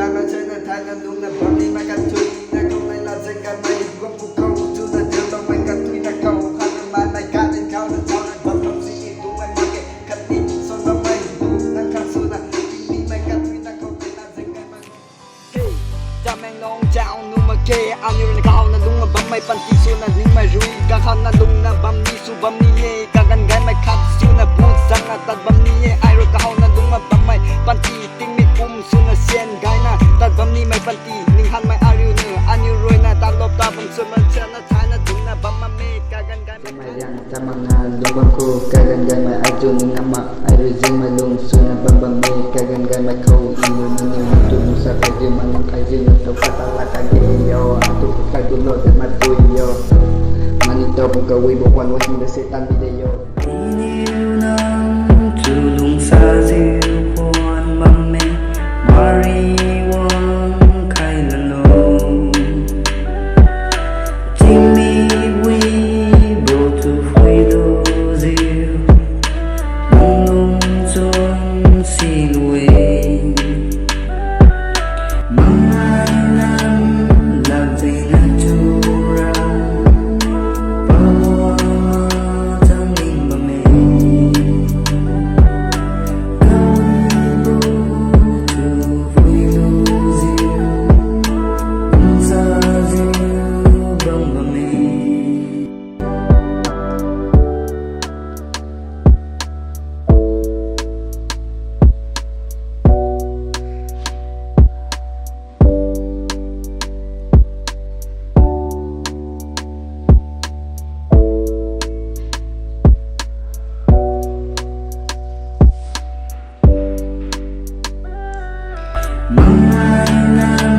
ta mà chơi là thay là đúng là bọn đi mà cắt chui là không này là dành cả mày gom phụ câu chú là điều tao mày cắt chui là cầu hai mươi mai mày cắt lên cao là sao lại vẫn không gì đúng mày mày cắt đi son vào mày đúng đang khăn xuống là kinh đi mày cắt chui là không này là dành cả mày hey ta mang nong chào nu mà kê ao như là cao là đúng là bấm mày pan ti xuống là những mày rui cả khăn là đúng là bấm đi su bấm đi nhẹ cả gần gái mày cắt xuống là bút răng là tạt bấm đi nhẹ ai rồi cao là đúng là bấm mày pan ti tinh mi kum xuống là sen gái na tạt bấm đi mày pan ti ning han mày ariu nữa anh yêu rồi na ta lop ta bấm xuân mà chân na thái na đúng là bấm mà mê cả gần gái mày yang tamanga lubangku kagan gai mai ajun nama air jing mai lung suna bam me kagan gai mai kau iu nini tu musa kaji manung kaji to kata la kage yo atu kaji lo te matu yo manito ka wi bo kwan wa sin de setan video iu nang tulung sa jiu kwan mam me mari wang kai la lo Jimmy we Mga